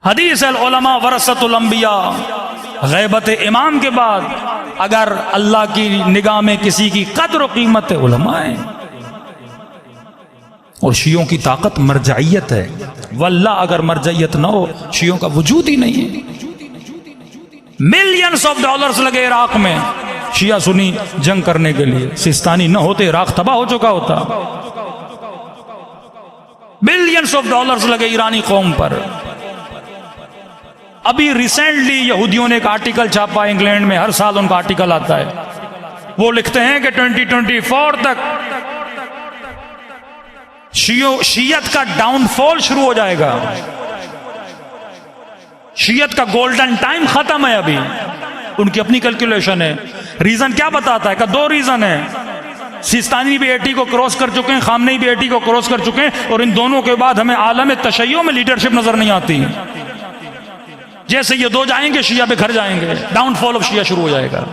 हदीस अल उलमा वरसतुल अंबिया, गैबत इमाम के बाद अगर अल्लाह की निगाह में किसी की कद्र कीमत है उलमा है। और शियों की ताकत मरजाइयत है, वल्लाह अगर मरजाइयत ना हो शियों का वजूद ही नहीं है। मिलियंस ऑफ डॉलर्स लगे इराक में शिया सुनी जंग करने के लिए, सिस्तानी न होते इराक तबाह हो चुका होता। बिलियंस ऑफ डॉलर्स लगे ईरानी कौम पर। अभी रिसेंटली यहूदियों ने एक आर्टिकल छापा इंग्लैंड में, हर साल उनका आर्टिकल आता है। वो लिखते हैं कि 2024 तक शियत का डाउनफॉल शुरू हो जाएगा। शियत का गोल्डन टाइम खत्म है अभी, उनकी अपनी कैलकुलेशन है। रीजन क्या बताता है? का दो रीजन है। सिस्तानी भी 80 को क्रॉस कर चुके हैं, खामनेई भी 80 को क्रॉस कर चुके हैं, और इन दोनों के बाद हमें आलम तशय्यो में लीडरशिप नजर नहीं आती। जैसे ये दो जाएंगे शिया बिखर जाएंगे, डाउनफॉल ऑफ शिया शुरू हो जाएगा।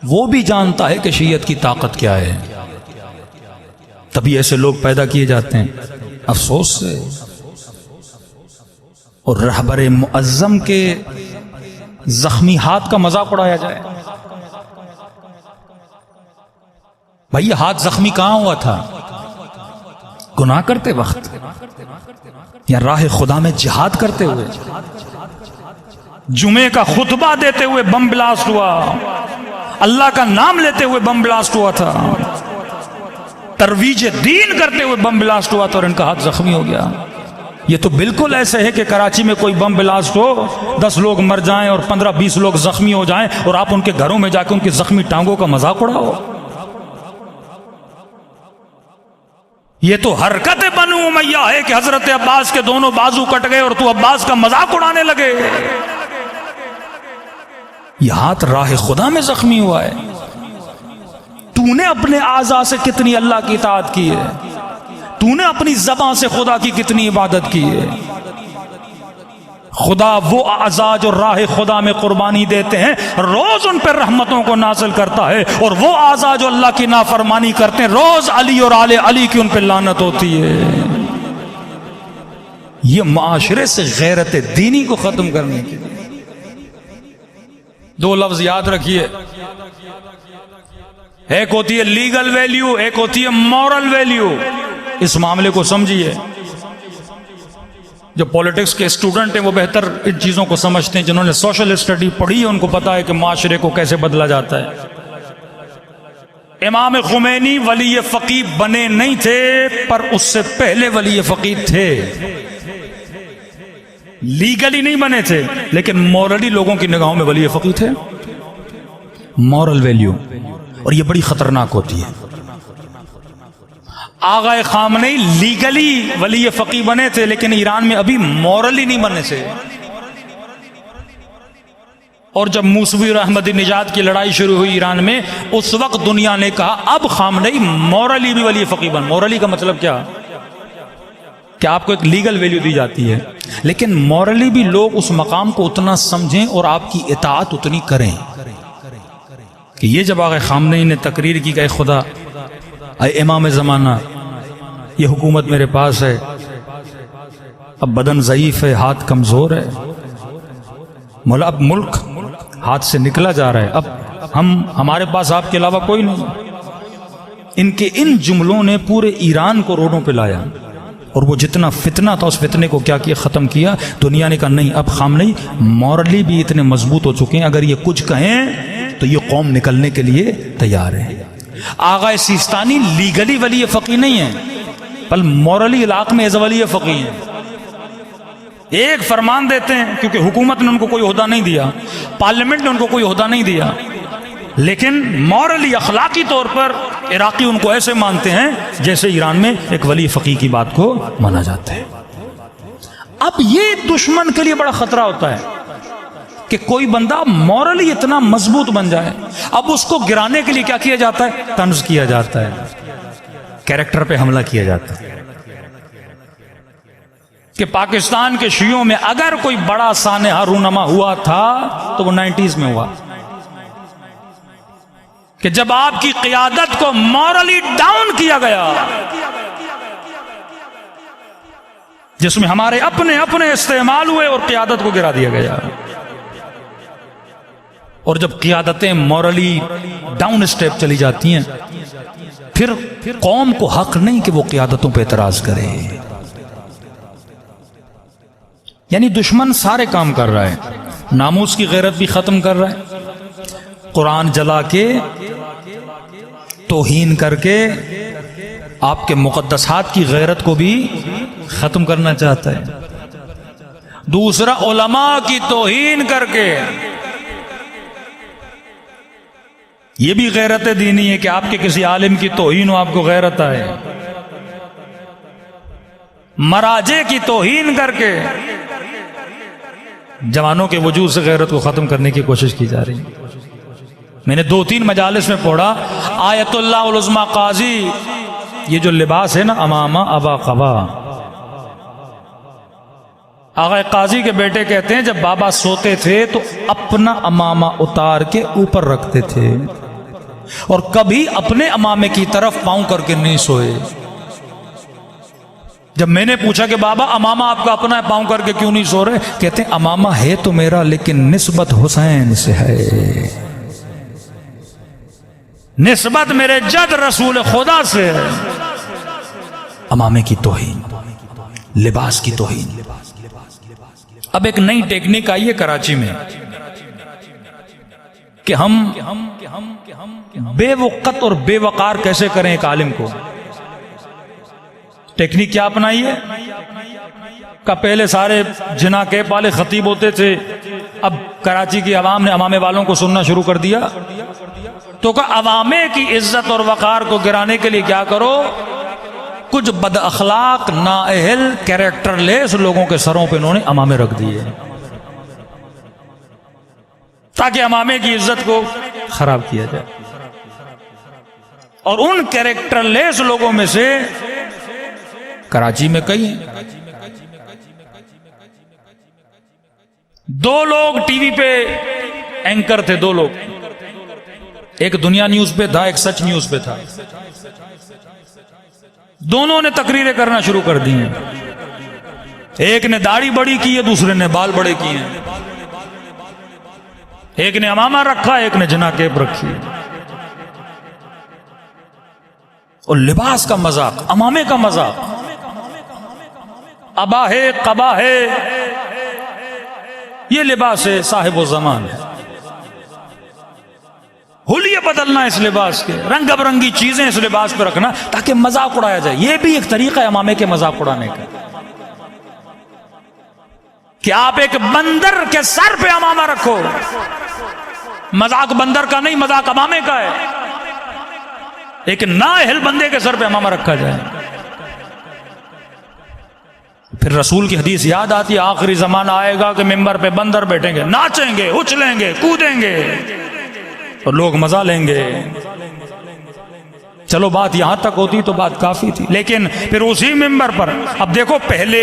वो भी जानता है कि शियत की ताकत क्या है, तभी ऐसे लोग पैदा किए जाते हैं अफसोस से। और रहबर मुअज्जम के जख्मी हाथ का मजाक उड़ाया जाए। भाई ये हाथ जख्मी कहां हुआ था? गुनाह करते वक्त या राह खुदा में जिहाद करते हुए? जुमे का खुतबा देते हुए बम ब्लास्ट हुआ, अल्लाह का नाम लेते हुए बम ब्लास्ट हुआ था, तरवीज दीन करते हुए बम ब्लास्ट हुआ था और इनका हाथ जख्मी हो गया। ये तो बिल्कुल ऐसे है कि कराची में कोई बम ब्लास्ट हो, 10 लोग मर जाएं और 15-20 लोग जख्मी हो जाएं, और आप उनके घरों में जाकर उनकी जख्मी टांगों का मजाक उड़ाओ। ये तो हरकत बनु उमैया है कि हजरत अब्बास के दोनों बाजू कट गए और तू अब्बास का मजाक उड़ाने लगे। यह हाथ राह खुदा में जख्मी हुआ है। तूने अपने आज़ा से कितनी अल्लाह की इताअत की है, तूने अपनी ज़बान से खुदा की कितनी इबादत की है। खुदा वो आज़ा जो राह खुदा में कुर्बानी देते हैं, रोज उन पर रहमतों को नाज़िल करता है, और वो आज़ा जो अल्लाह की नाफरमानी करते हैं, रोज अली और आले अली की उन पर लानत होती है। ये माशरे से गैरत दीनी को खत्म करने के लिए दो लफ्ज याद रखिए। एक होती है लीगल वैल्यू, एक होती है मॉरल वैल्यू। इस मामले को समझिए। जो पॉलिटिक्स के स्टूडेंट हैं वो बेहतर इन चीजों को समझते हैं, जिन्होंने सोशल स्टडी पढ़ी है उनको पता है कि माशरे को कैसे बदला जाता है। इमाम खुमैनी वली फकीह बने नहीं थे, पर उससे पहले वली फकीह थे। लीगली नहीं बने थे, लेकिन मॉरली लोगों की निगाहों में वली फकीह थे। मॉरल वैल्यू, और ये बड़ी खतरनाक होती है। आगा खामनेई लीगली वली फकीह बने थे, लेकिन ईरान में अभी मॉरली नहीं बने थे। और जब मूसवी और अहमदी निजात की लड़ाई शुरू हुई ईरान में, उस वक्त दुनिया ने कहा अब खामनेई मॉरली भी वली फकीह बन। मॉरली का मतलब क्या? कि आपको एक लीगल वैल्यू दी जाती है, लेकिन मॉरली भी लोग उस मकाम को उतना समझें और आपकी इताअत उतनी करें कि ये जब आगे खामनेई ने तकरीर की कि खुदा अय इमाम ज़माना, ये हुकूमत मेरे पास है, अब बदन ज़ईफ है, हाथ कमज़ोर है, मौला अब मुल्क हाथ से निकला जा रहा है, अब हमारे पास आपके अलावा कोई नहीं। इनके इन जुमलों ने पूरे ईरान को रोडों पे लाया, और वो जितना फितना था उस फितने को क्या किया? ख़त्म किया। दुनिया ने कहा नहीं, अब खामनेई मॉरली भी इतने मजबूत हो चुके हैं, अगर ये कुछ कहें तो ये कौम निकलने के लिए तैयार है। आगा सिस्तानी लीगली वली फकीह नहीं है, पर मॉरली इलाक में एज वली फकीह है। एक फरमान देते हैं, क्योंकि हुकूमत ने उनको कोई ओहदा नहीं दिया, पार्लियामेंट ने उनको कोई ओहदा नहीं दिया, लेकिन मॉरली अखलाकी तौर पर इराकी उनको ऐसे मानते हैं जैसे ईरान में एक वली फकीह की बात को माना जाता है। अब ये दुश्मन के लिए बड़ा खतरा होता है कि कोई बंदा मॉरली इतना मजबूत बन जाए। अब उसको गिराने के लिए क्या किया जाता है? तंज किया जाता है, कैरेक्टर पे हमला किया जाता है। कि पाकिस्तान के शियों में अगर कोई बड़ा सानेहा रूनमा हुआ था तो वो 90s में हुआ, कि जब आपकी क़ियादत को मॉरली डाउन किया गया, जिसमें हमारे अपने अपने इस्तेमाल हुए और क़ियादत को गिरा दिया गया। और जब क़ियादतें मॉरली डाउन स्टेप चली जाती हैं, फिर कौम को हक नहीं कि वो क़ियादतों पे एतराज करे। यानी दुश्मन सारे काम कर रहा है, नामूस की गैरत भी खत्म कर रहा है, कुरान जला के तौहीन करके आपके मुक़द्दसात की गैरत को भी खत्म करना चाहता है। दूसरा, उलमा की तौहीन करके, यह भी गैरत दीनी है कि आपके किसी आलिम की तौहीन हो, आपको गैरत आए। मराजे की तौहीन करके जवानों के वजूद से गैरत को खत्म करने की कोशिश की जा रही है। मैंने 2-3 मजालिस में पढ़ा, आयतुल्लाह उल उज़्मा काजी, ये जो लिबास है ना, अमामा अबा क़बा, आगा काजी के बेटे कहते हैं जब बाबा सोते थे तो अपना अमामा उतार के ऊपर रखते थे और कभी अपने अमामे की तरफ पांव करके नहीं सोए। जब मैंने पूछा कि बाबा अमामा आपका अपना है, पांव करके क्यों नहीं सो रहे, कहते हैं अमामा है तो मेरा, लेकिन निस्बत हुसैन से है, निस्बत मेरे जद रसूल खुदा से है। अमामे की तौहीन, लिबास की तौहीन। अब एक नई टेक्निक आई है कराची में कि हम बेवक़्त और बेवकार कैसे करें एक आलिम को। टेक्निक क्या अपनाई है का, पहले सारे जिना के पाले खतीब होते थे, अब कराची की आवाम ने अवामे वालों को सुनना शुरू कर दिया, तो का अवामे की इज्जत और वकार को गिराने के लिए क्या करो, कुछ बद अखलाक नाअहल कैरेक्टरलेस लोगों के सरों पे इन्होंने अमामे रख दिए ताकि अमामे की इज्जत को खराब किया जाए। और उन कैरेक्टरलेस लोगों में से कराची में कई हैं। 2 लोग टीवी पे एंकर थे, 2 लोग, एक दुनिया न्यूज पे था, एक सच न्यूज पे था। दोनों ने तकरीरें करना शुरू कर दी हैं। एक ने दाढ़ी बड़ी की है, दूसरे ने बाल बड़े किए हैं। एक ने अमामा रखा, एक ने जनाकेब रखी है। और लिबास का मजाक, अमामे का मजाक, अबाहे कबाहे, ये लिबास है साहिब ज़मान है। हुलिये बदलना इस लिबास के, रंग बरंगी चीजें इस लिबास पे रखना ताकि मजाक उड़ाया जाए। यह भी एक तरीका है अमामे के मजाक उड़ाने का, कि आप एक बंदर के सर पे अमामा रखो। मजाक बंदर का नहीं, मजाक अमामे का है। एक नाअहल बंदे के सर पे अमामा रखा जाए। फिर रसूल की हदीस याद आती है, आखिरी जमाना आएगा कि मिंबर पे बंदर बैठेंगे, नाचेंगे, उछलेंगे, कूदेंगे और लोग मजा लेंगे। चलो बात यहां तक होती तो बात काफी थी, लेकिन फिर उसी मिंबर पर अब देखो, पहले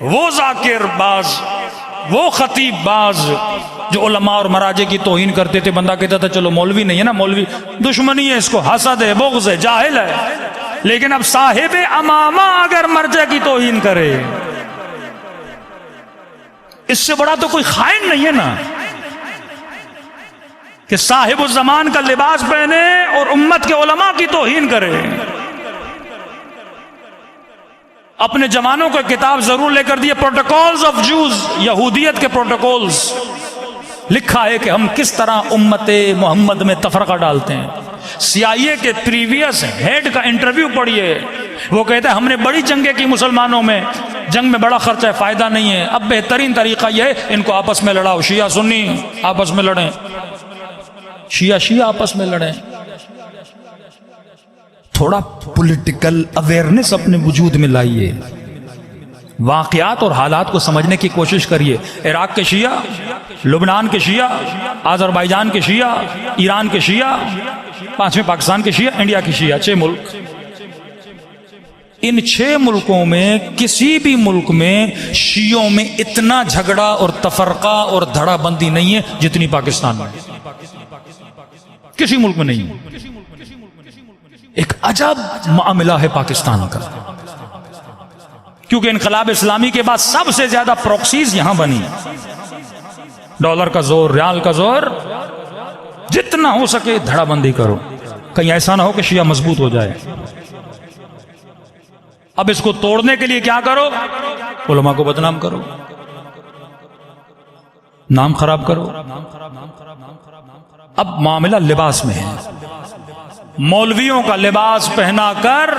वो जाकिर बाज, वो खतीब बाज जो उलमा और मराजे की तौहीन करते थे, बंदा कहता था चलो मौलवी नहीं है ना, मौलवी दुश्मनी है, इसको हसद है, बुग़्ज़ है, जाहिल है। लेकिन अब साहिब अमामा अगर मर्जे की तौहीन करे, इससे बड़ा तो कोई खाइन नहीं है ना, कि साहिब ज़मान का लिबास पहने और उम्मत के उलमा की तौहीन करे। अपने जवानों को किताब जरूर लेकर दिए, प्रोटोकॉल्स ऑफ जूज, यहूदियत के प्रोटोकॉल्स, लिखा है कि हम किस तरह उम्मते मोहम्मद में तफरका डालते हैं। CIA के प्रीवियस हेड का इंटरव्यू पढ़िए, वो कहता है हमने बड़ी जंगें की मुसलमानों में, जंग में बड़ा खर्चा है, फायदा नहीं है, अब बेहतरीन तरीका यह है इनको आपस में लड़ाओ, शिया सुन्नी आपस में लड़ें, शिया आपस में लड़ें। थोड़ा पॉलिटिकल अवेयरनेस अपने वजूद में लाइए, वाकयात और हालात को समझने की कोशिश करिए। इराक के शिया, लुबनान के शिया, अजरबैजान के शिया, ईरान के शिया, 5वें पाकिस्तान के शिया, इंडिया के शिया, 6 मुल्क। इन 6 मुल्कों में किसी भी मुल्क में शियों में इतना झगड़ा और तफरका और धड़ाबंदी नहीं है जितनी पाकिस्तान में, किसी मुल्क में नहीं। एक अजब मामला है पाकिस्तान का क्योंकि इनकलाब इस्लामी के बाद सबसे ज्यादा प्रॉक्सीज यहां बनी। डॉलर का जोर, रियाल का जोर, जितना हो सके धड़ाबंदी करो, कहीं ऐसा ना हो कि शिया मजबूत हो जाए। अब इसको तोड़ने के लिए क्या करो? उलमा को बदनाम करो, नाम खराब करो। अब मामला लिबास में है। मौलवियों का लिबास पहनाकर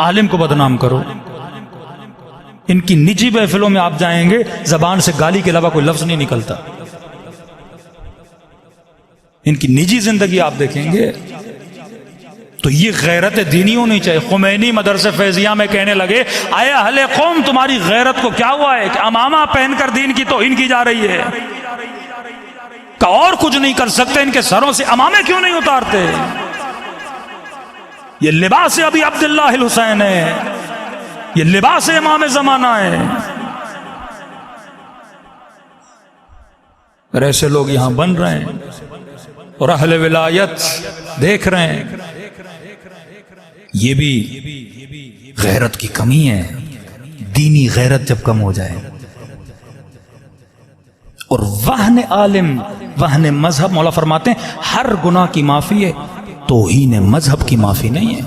आलिम को बदनाम करो। इनकी निजी महफिलों में आप जाएंगे, जबान से गाली के अलावा कोई लफ्ज नहीं निकलता। इनकी निजी जिंदगी आप देखेंगे तो ये गैरत दीनी होनी चाहिए। खुमैनी मदरसे फैजिया में कहने लगे, आए अहले कौम, तुम्हारी गैरत को क्या हुआ है कि अमामा पहनकर दीन की तौहीन की जा रही है? का और कुछ नहीं कर सकते, इनके सरों से अमामे क्यों नहीं उतारते? ये लिबास अभी अब्दुल्लाह हुसैन है, ये लिबास इमाम जमाना है। और ऐसे लोग यहां बन रहे हैं और अहले विलायत देख रहे हैं। ये भी गैरत की कमी है। दीनी गैरत जब कम हो जाए और वहन आलिम, वहन मजहब, मौला फरमाते हैं हर गुनाह की माफी है, तौहीन मजहब की माफी नहीं है।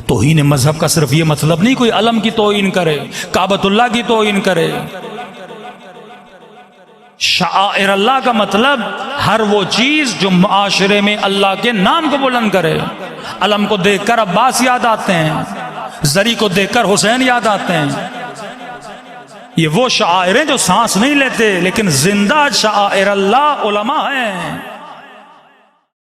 तौहीन मजहब का सिर्फ ये मतलब नहीं कोई अलम की तौहीन करे, काबतुल्लाह की तौहीन करे। शाइर अल्लाह का मतलब हर वो चीज जो मुआशरे में अल्लाह के नाम को बुलंद करे। अलम को देखकर अब्बास याद आते हैं, जरी को देखकर हुसैन याद आते हैं। ये वो शाइर हैं जो सांस नहीं लेते लेकिन जिंदा शाइर अल्लाह उलमा हैं।